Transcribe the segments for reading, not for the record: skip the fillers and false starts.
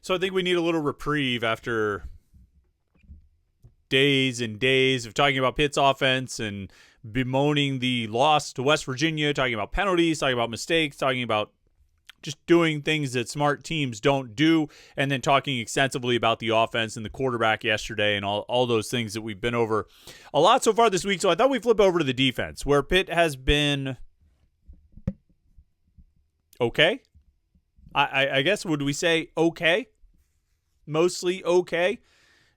So I think we need a little reprieve after days and days of talking about Pitt's offense and bemoaning the loss to West Virginia, talking about penalties, talking about mistakes, talking about just doing things that smart teams don't do, and then talking extensively about the offense and the quarterback yesterday and all those things that we've been over a lot so far this week. So I thought we'd flip over to the defense, where Pitt has been okay. I guess, would we say okay? Mostly okay.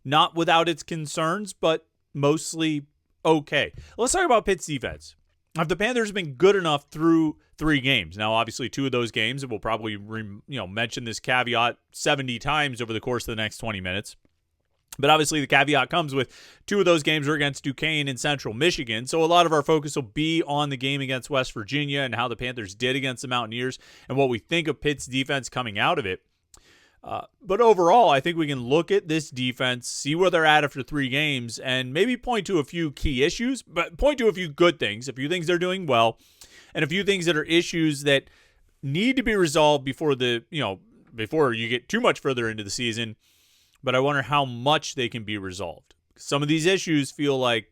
Not without its concerns, but mostly okay. Let's talk about Pitt's defense. Have the Panthers been good enough through 3 games? Now, obviously, 2 of those games, and we'll probably mention this caveat 70 times over the course of the next 20 minutes. But obviously, the caveat comes with 2 of those games are against Duquesne and Central Michigan. So a lot of our focus will be on the game against West Virginia and how the Panthers did against the Mountaineers and what we think of Pitt's defense coming out of it. But overall, I think we can look at this defense, see where they're at after 3 games, and maybe point to a few key issues, but point to a few good things, a few things they're doing well, and a few things that are issues that need to be resolved before before you get too much further into the season. But I wonder how much they can be resolved. Some of these issues feel like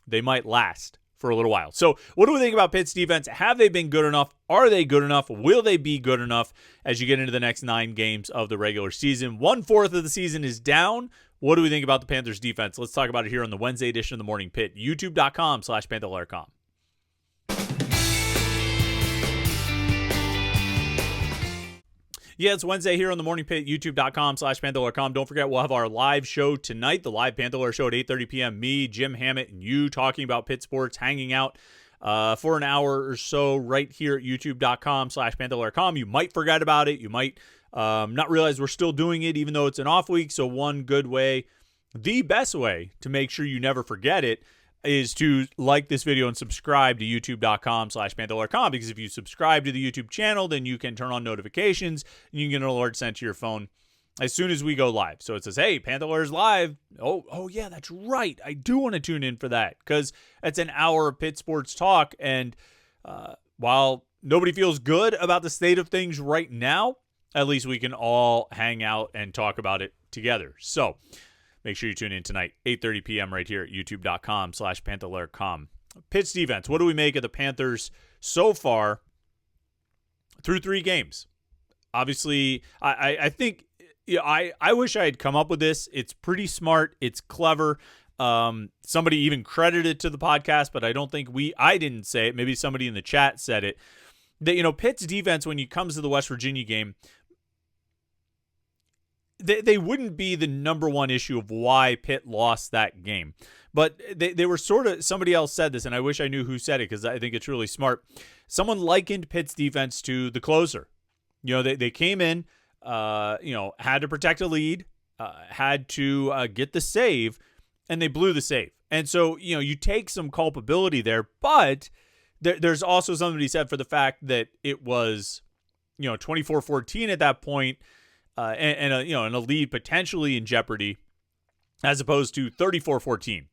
they might last for a little while. So what do we think about Pitt's defense? Have they been good enough? Are they good enough? Will they be good enough as you get into the next 9 games of the regular season? 1/4 of the season is down. What do we think about the Panthers defense? Let's talk about it here on the Wednesday edition of the Morning Pitt. YouTube.com/Panther-Lair.com. Yeah, it's Wednesday here on the Morning Pitt, youtube.com/Panther-Lair.com. Don't forget, we'll have our live show tonight, the live Panther-Lair show at 8:30 p.m. Me, Jim Hammett, and you talking about Pitt sports, hanging out for an hour or so right here at youtube.com/Panther-Lair.com. You might forget about it. You might not realize we're still doing it, even though it's an off week. So one good way, the best way to make sure you never forget it, is to like this video and subscribe to youtube.com/Panther-Lair.com, because if you subscribe to the YouTube channel, then you can turn on notifications and you can get an alert sent to your phone as soon as we go live. So it says, hey, Panther-Lair's live. Oh yeah, that's right. I do want to tune in for that, because it's an hour of Pitt sports talk. And while nobody feels good about the state of things right now, at least we can all hang out and talk about it together. So make sure you tune in tonight, 8:30 p.m. right here at youtube.com/Panther-Lair.com. Pitt's defense. What do we make of the Panthers so far through 3 games? Obviously, I think I wish I had come up with this. It's pretty smart. It's clever. Somebody even credited it to the podcast, but I don't think I didn't say it. Maybe somebody in the chat said it. That Pitt's defense, when it comes to the West Virginia game, they wouldn't be the number one issue of why Pitt lost that game. But they were sort of, somebody else said this, and I wish I knew who said it, because I think it's really smart. Someone likened Pitt's defense to the closer. They came in, had to protect a lead, had to get the save, and they blew the save. And so, you take some culpability there, but there's also something to be said for the fact that it was, 24-14 at that point, and a lead potentially in jeopardy, as opposed to 34-14,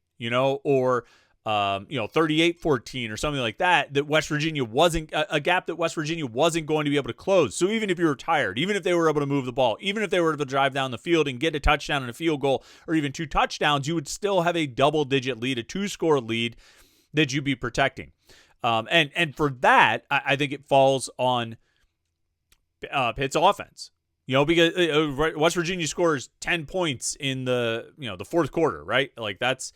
or 38-14 or something like that. That West Virginia wasn't a gap that West Virginia wasn't going to be able to close. So even if you were tired, even if they were able to move the ball, even if they were able to drive down the field and get a touchdown and a field goal, or even 2 touchdowns, you would still have a double-digit lead, a 2-score lead that you'd be protecting. And for that, I think it falls on Pitt's offense. Because West Virginia scores 10 points in the 4th quarter, right? Like that's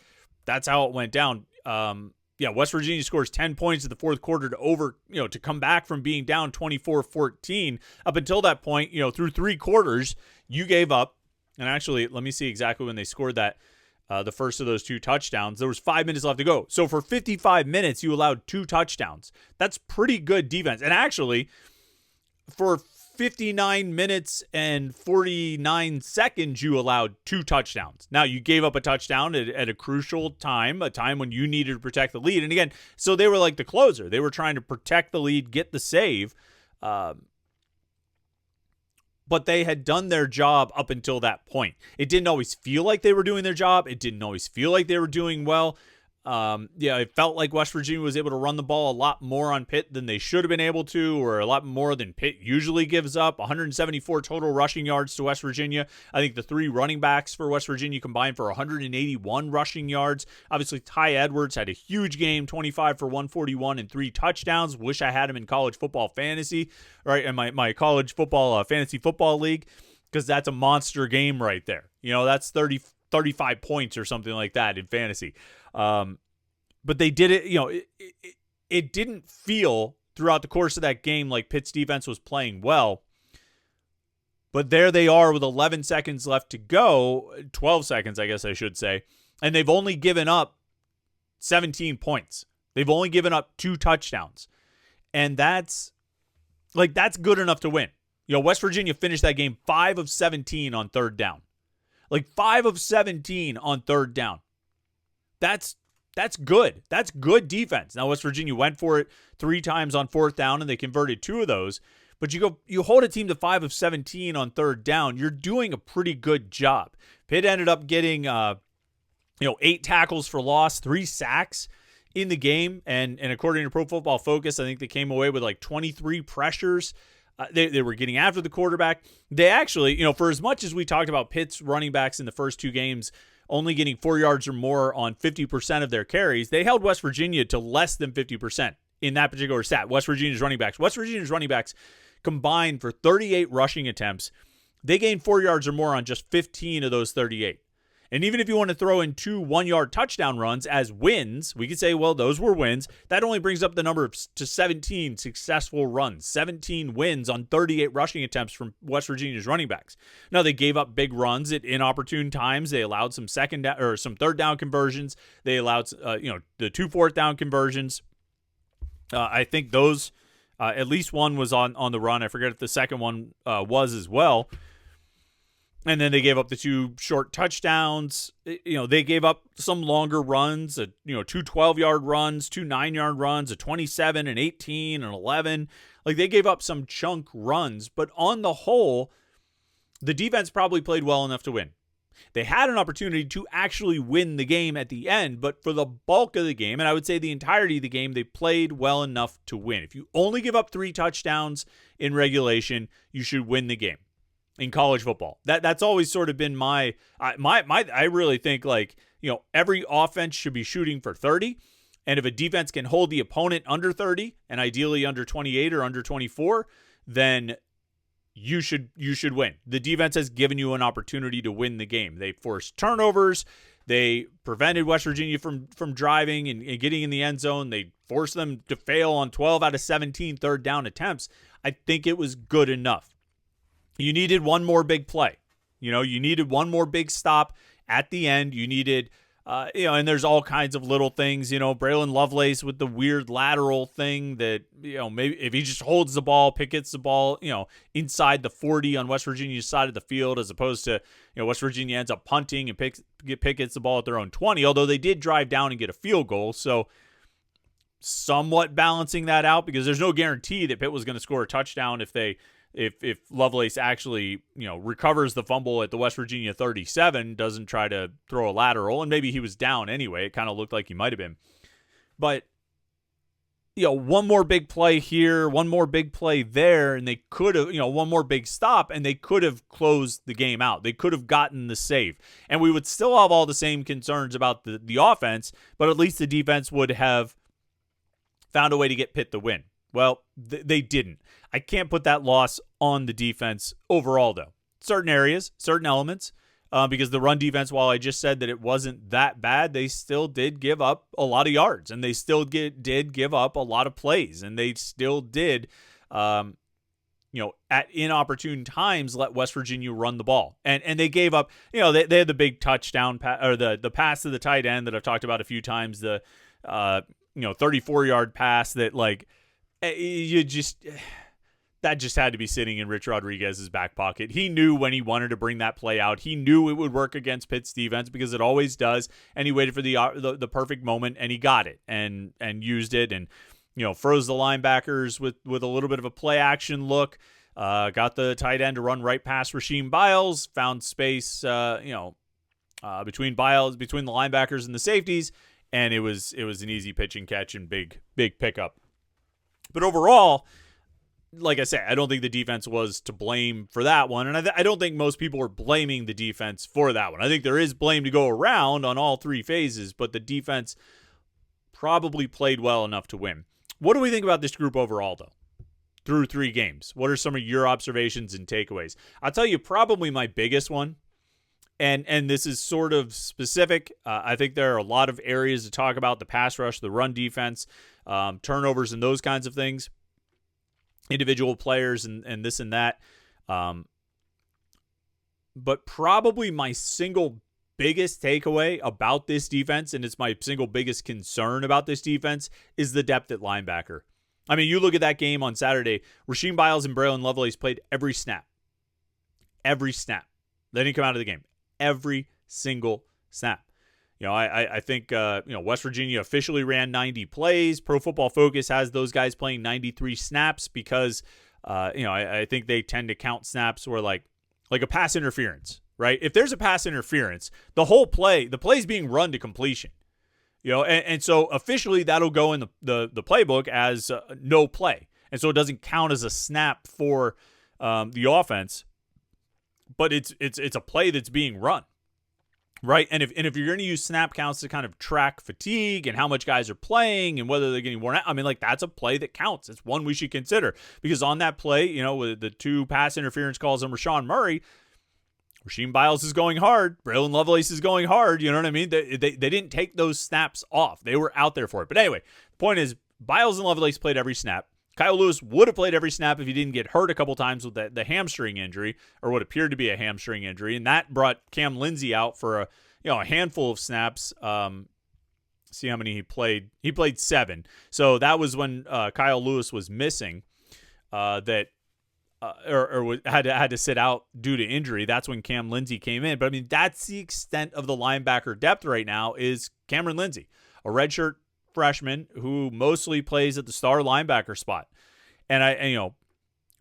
how it went down. West Virginia scores 10 points in the 4th quarter to come back from being down 24-14. Up until that point, through 3 quarters, you gave up. And actually, let me see exactly when they scored that. The first of those 2 touchdowns. There was 5 minutes left to go. So for 55 minutes, you allowed 2 touchdowns. That's pretty good defense. And actually, for 59 minutes and 49 seconds, you allowed 2 touchdowns. Now, you gave up a touchdown at a crucial time, a time when you needed to protect the lead. And again, so they were like the closer. They were trying to protect the lead, get the save. But they had done their job up until that point. It didn't always feel like they were doing their job. It didn't always feel like they were doing well. It felt like West Virginia was able to run the ball a lot more on Pitt than they should have been able to, or a lot more than Pitt usually gives up. 174 total rushing yards to West Virginia. I think the 3 running backs for West Virginia combined for 181 rushing yards. Obviously, Ty Edwards had a huge game, 25 for 141 and 3 touchdowns. Wish I had him in college football fantasy, right? And my college football fantasy football league, because that's a monster game right there. That's 35 points or something like that in fantasy. But they did it, it didn't feel throughout the course of that game like Pitt's defense was playing well. But there they are with 11 seconds left to go, 12 seconds, I guess I should say, and they've only given up 17 points. They've only given up 2 touchdowns. And that's good enough to win. West Virginia finished that game 5 of 17 on third down. 5 of 17 on third down. That's good. That's good defense. Now, West Virginia went for it 3 times on fourth down, and they converted 2 of those. But you hold a team to 5 of 17 on third down, you're doing a pretty good job. Pitt ended up getting 8 tackles for loss, 3 sacks in the game, and according to Pro Football Focus, I think they came away with 23 pressures. They were getting after the quarterback. They actually, for as much as we talked about Pitt's running backs in the first 2 games only getting 4 yards or more on 50% of their carries, they held West Virginia to less than 50% in that particular stat. West Virginia's running backs combined for 38 rushing attempts. They gained 4 yards or more on just 15 of those 38. And even if you want to throw in 2 one-yard touchdown runs as wins, we could say, well, those were wins. That only brings up the number to 17 successful runs, 17 wins on 38 rushing attempts from West Virginia's running backs. Now, they gave up big runs at inopportune times. They allowed some some third down conversions. They allowed, the 2 fourth down conversions. I think those, at least one was on the run. I forget if the second one was as well. And then they gave up the 2 short touchdowns. They gave up some longer runs, 2 12-yard runs, 2 9-yard runs, a 27, an 18, an 11. They gave up some chunk runs. But on the whole, the defense probably played well enough to win. They had an opportunity to actually win the game at the end, but for the bulk of the game, and I would say the entirety of the game, they played well enough to win. If you only give up 3 touchdowns in regulation, you should win the game. In college football, that's always sort of been my I really think every offense should be shooting for 30, and if a defense can hold the opponent under 30 and ideally under 28 or under 24, then you should win. The defense has given you an opportunity to win the game. They forced turnovers. They prevented West Virginia from driving and getting in the end zone. They forced them to fail on 12 out of 17 third down attempts. I think it was good enough. You needed one more big play. You needed one more big stop at the end. You needed, and there's all kinds of little things, Braylon Lovelace with the weird lateral thing that, maybe if he just holds the ball, Pitt gets the ball, inside the 40 on West Virginia's side of the field, as opposed to, West Virginia ends up punting and Pitt gets the ball at their own 20, although they did drive down and get a field goal. So somewhat balancing that out, because there's no guarantee that Pitt was going to score a touchdown if Lovelace actually, recovers the fumble at the West Virginia 37, doesn't try to throw a lateral, and maybe he was down anyway. It kind of looked like he might have been. But, one more big play here, one more big play there, and they could have, one more big stop, and they could have closed the game out. They could have gotten the save. And we would still have all the same concerns about the offense, but at least the defense would have found a way to get Pitt the win. Well, they didn't. I can't put that loss on the defense overall, though. Certain areas, certain elements, because the run defense, while I just said that it wasn't that bad, they still did give up a lot of yards, and they still did give up a lot of plays, and they still did, at inopportune times, let West Virginia run the ball. And they gave up, they had the big touchdown, or the pass to the tight end that I've talked about a few times, the 34-yard pass that, that just had to be sitting in Rich Rodriguez's back pocket. He knew when he wanted to bring that play out. He knew it would work against Pitt's defense, because it always does. And he waited for the perfect moment, and he got it and used it, and froze the linebackers with a little bit of a play action look. Got the tight end to run right past Rasheem Biles. Found space, between the linebackers and the safeties, and it was an easy pitch and catch and big pickup. But overall, like I said, I don't think the defense was to blame for that one, and I don't think most people are blaming the defense for that one. I think there is blame to go around on all three phases, but the defense probably played well enough to win. What do we think about this group overall, though? Through 3 games, what are some of your observations and takeaways? I'll tell you probably my biggest one, and this is sort of specific. I think there are a lot of areas to talk about: the pass rush, the run defense, turnovers, and those kinds of things, individual players, and this and that. But probably my single biggest takeaway about this defense, and it's my single biggest concern about this defense, is the depth at linebacker. I mean, you look at that game on Saturday, Rasheem Biles and Braylon Lovelace played every snap. Every snap. They didn't come out of the game. Every single snap. I think West Virginia officially ran 90 plays. Pro Football Focus has those guys playing 93 snaps because I think they tend to count snaps where like a pass interference, right? If there's a pass interference, the play's being run to completion. And so officially that'll go in the playbook as no play. And so it doesn't count as a snap for the offense, but it's a play that's being run. Right. And if you're going to use snap counts to kind of track fatigue and how much guys are playing and whether they're getting worn out, I mean, like, that's a play that counts. It's one we should consider, because on that play, with the 2 pass interference calls on Rashawn Murray, Rasheem Biles is going hard. Braylon Lovelace is going hard. You know what I mean? They didn't take those snaps off. They were out there for it. But anyway, the point is, Biles and Lovelace played every snap. Kyle Lewis would have played every snap if he didn't get hurt a couple times with the hamstring injury, or what appeared to be a hamstring injury. And that brought Cam Lindsey out for a handful of snaps. See how many he played. He played 7. So that was when Kyle Lewis was missing. Had to sit out due to injury. That's when Cam Lindsey came in. But I mean, that's the extent of the linebacker depth right now, is Cameron Lindsey, a redshirt freshman who mostly plays at the star linebacker spot. And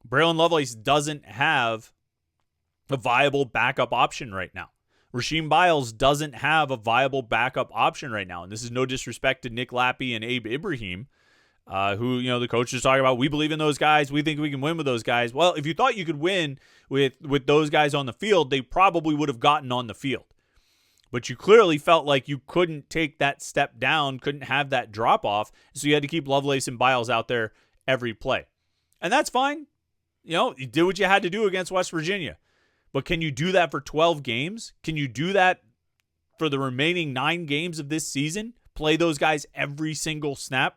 Braylon Lovelace doesn't have a viable backup option right now. Rasheem Biles doesn't have a viable backup option right now. And this is no disrespect to Nick Lappy and Abe Ibrahim, who, the coach is talking about. We believe in those guys. We think we can win with those guys. Well, if you thought you could win with those guys on the field, they probably would have gotten on the field. But you clearly felt like you couldn't take that step down, couldn't have that drop off, so you had to keep Lovelace and Biles out there every play. And that's fine. You did what you had to do against West Virginia. But can you do that for 12 games? Can you do that for the remaining 9 games of this season? Play those guys every single snap?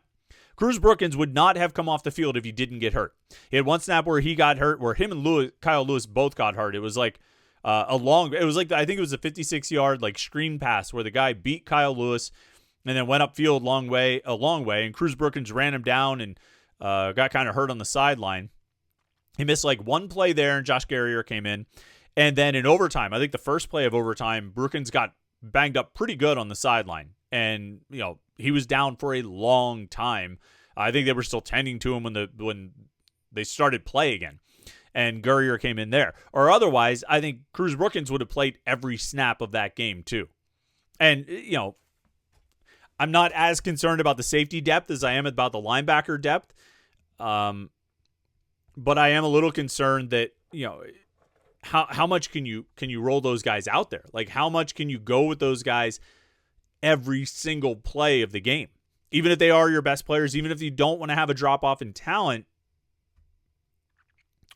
Cruz Brookins would not have come off the field if he didn't get hurt. He had one snap where he got hurt, where him and Kyle Lewis both got hurt. It was like I think it was a 56-yard screen pass where the guy beat Kyle Lewis and then went upfield a long way, and Cruz Brookins ran him down and got kind of hurt on the sideline. He missed one play there, and Josh Garrier came in. And then in overtime, I think the first play of overtime, Brookins got banged up pretty good on the sideline. And, he was down for a long time. I think they were still tending to him when they started play again. And Gurrier came in there. Or otherwise, I think Cruz Brookins would have played every snap of that game too. And, I'm not as concerned about the safety depth as I am about the linebacker depth. But I am a little concerned that, how much can you roll those guys out there? How much can you go with those guys every single play of the game? Even if they are your best players, even if you don't want to have a drop-off in talent,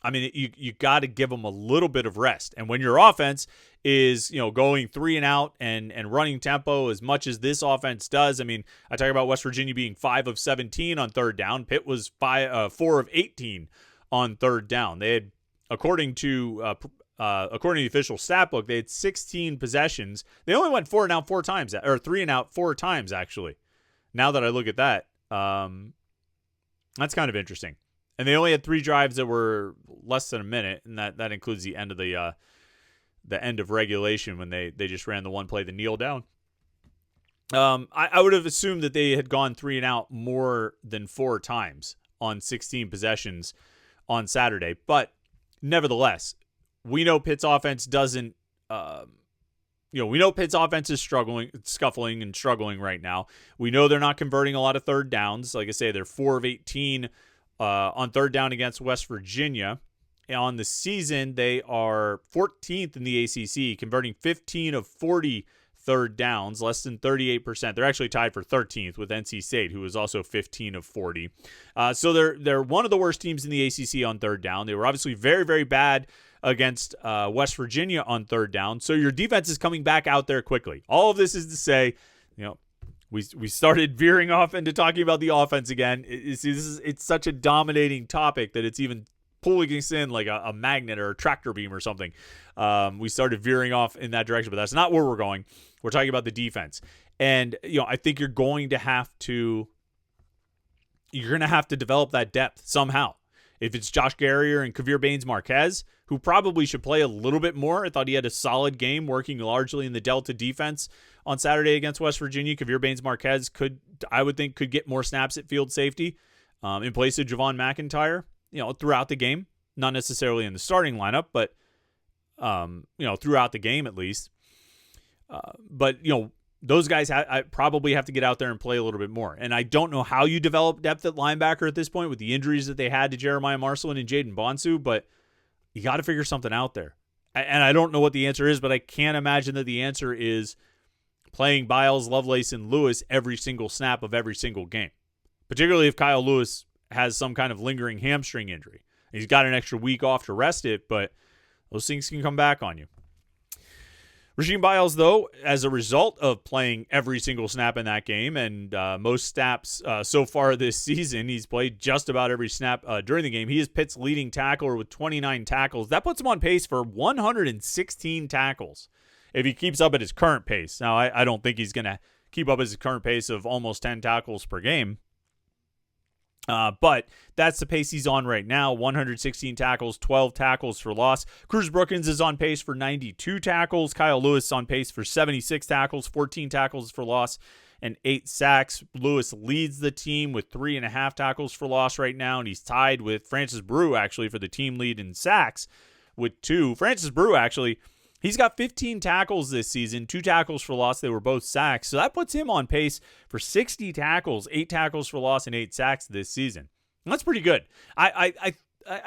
I mean, you got to give them a little bit of rest. And when your offense is, going 3 and out and running tempo as much as this offense does, I mean, I talk about West Virginia being 5 of 17 on third down. Pitt was 4 of 18 on third down. They had, according to the official stat book, they had 16 possessions. They only went 4 and out 4 times, or 3 and out 4 times actually. Now that I look at that, that's kind of interesting. And they only had 3 drives that were less than a minute, and that includes the end of the end of regulation when they just ran the one play, the kneel down. I would have assumed that they had gone 3 and out more than 4 times on 16 possessions on Saturday. But nevertheless, we know Pitt's offense doesn't we know Pitt's offense is scuffling and struggling right now. We know they're not converting a lot of third downs. Like I say, they're 4 of 18 on third down against West Virginia. On the season, they are 14th in the ACC, converting 15 of 40 third downs, less than 38%. They're actually tied for 13th with NC State, who is also 15 of 40. So they're one of the worst teams in the ACC on third down. They were obviously very, very bad against West Virginia on third down. So your defense is coming back out there quickly. All of this is to say, we started veering off into talking about the offense again. It's such a dominating topic that it's even pulling us in like a magnet or a tractor beam or something. We started veering off in that direction, but that's not where we're going. We're talking about the defense. And, I think you're going to have to develop that depth somehow. If it's Josh Garrier and Kavir Baines-Marquez, who probably should play a little bit more. I thought he had a solid game working largely in the Delta defense on Saturday against West Virginia. Kavir Baines-Marquez could get more snaps at field safety in place of Javon McIntyre, throughout the game. Not necessarily in the starting lineup, but, throughout the game at least. But those guys I probably have to get out there and play a little bit more. And I don't know how you develop depth at linebacker at this point with the injuries that they had to Jeremiah Marcelin and Jaden Bonsu, but you got to figure something out there. And I don't know what the answer is, but I can't imagine that the answer is playing Biles, Lovelace, and Lewis every single snap of every single game, particularly if Kyle Lewis has some kind of lingering hamstring injury. He's got an extra week off to rest it, but those things can come back on you. Rasheem Biles, though, as a result of playing every single snap in that game and most snaps so far this season, he's played just about every snap during the game. He is Pitt's leading tackler with 29 tackles. That puts him on pace for 116 tackles if he keeps up at his current pace. Now, I don't think he's going to keep up at his current pace of almost 10 tackles per game. But that's the pace he's on right now. 116 tackles, 12 tackles for loss. Cruz Brookins is on pace for 92 tackles. Kyle Lewis on pace for 76 tackles, 14 tackles for loss, and 8 sacks. Lewis leads the team with 3.5 tackles for loss right now, and he's tied with Francis Brew, actually, for the team lead in sacks with 2. Francis Brew, actually, he's got 15 tackles this season, 2 tackles for loss. They were both sacks. So that puts him on pace for 60 tackles, 8 tackles for loss, and 8 sacks this season. And that's pretty good. I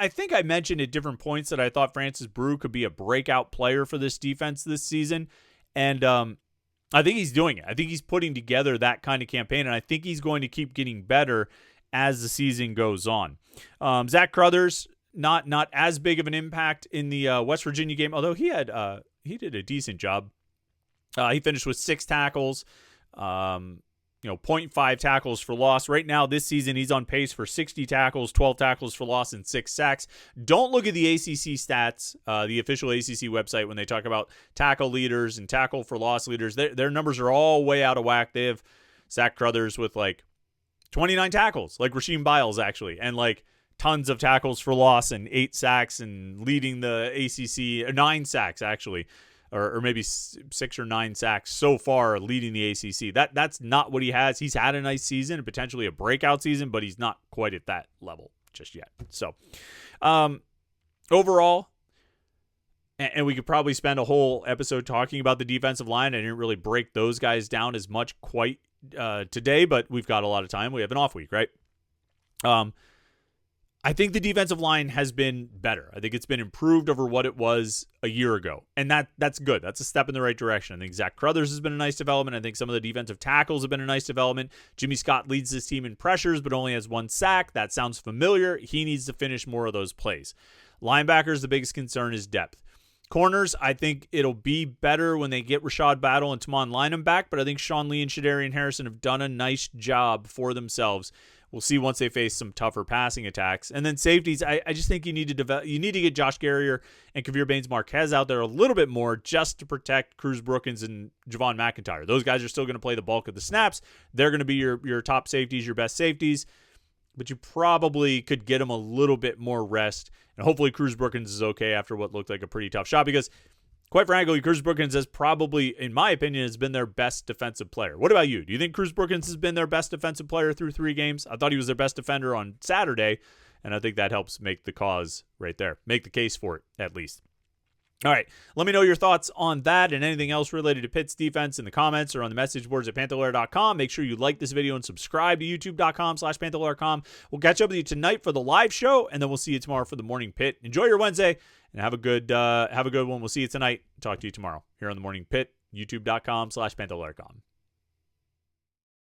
think I mentioned at different points that I thought Francis Brew could be a breakout player for this defense this season. And I think he's doing it. I think he's putting together that kind of campaign, and I think he's going to keep getting better as the season goes on. Zach Crothers, not as big of an impact in the West Virginia game, although he did a decent job. He finished with 6 tackles, 0.5 tackles for loss. Right now, this season, he's on pace for 60 tackles, 12 tackles for loss, and 6 sacks. Don't look at the ACC stats, the official ACC website, when they talk about tackle leaders and tackle for loss leaders. Their numbers are all way out of whack. They have Zach Crothers with 29 tackles, like Rasheem Biles, actually, and tons of tackles for loss and 8 sacks and leading the ACC, 9 sacks actually, or maybe 6 or 9 sacks so far leading the ACC. That's not what he has. He's had a nice season and potentially a breakout season, but he's not quite at that level just yet. So overall, and we could probably spend a whole episode talking about the defensive line. I didn't really break those guys down as much quite today, but we've got a lot of time. We have an off week, right? I think the defensive line has been better. I think it's been improved over what it was a year ago. And that's good. That's a step in the right direction. I think Zach Crothers has been a nice development. I think some of the defensive tackles have been a nice development. Jimmy Scott leads this team in pressures, but only has 1 sack. That sounds familiar. He needs to finish more of those plays. Linebackers, the biggest concern is depth. Corners, I think it'll be better when they get Rashad Battle and Tamon Lynham back, but I think Sean Lee and Shadarian Harrison have done a nice job for themselves. We'll see once they face some tougher passing attacks. And then safeties, I just think you need to get Josh Garrier and Kavir Baines-Marquez out there a little bit more just to protect Cruz Brookins and Javon McIntyre. Those guys are still going to play the bulk of the snaps. They're going to be your top safeties, your best safeties. But you probably could get them a little bit more rest. And hopefully Cruz Brookins is okay after what looked like a pretty tough shot, because quite frankly, Cruz Brookins has probably, in my opinion, has been their best defensive player. What about you? Do you think Cruz Brookins has been their best defensive player through 3 games? I thought he was their best defender on Saturday, and I think that helps make the case for it, at least. All right. Let me know your thoughts on that and anything else related to Pitt's defense in the comments or on the message boards at Panther-Lair.com. Make sure you like this video and subscribe to youtube.com/Panther-Lair.com. We'll catch up with you tonight for the live show, and then we'll see you tomorrow for the Morning Pit. Enjoy your Wednesday and have a good one. We'll see you tonight. Talk to you tomorrow here on the Morning Pit, youtube.com/Panther-Lair.com.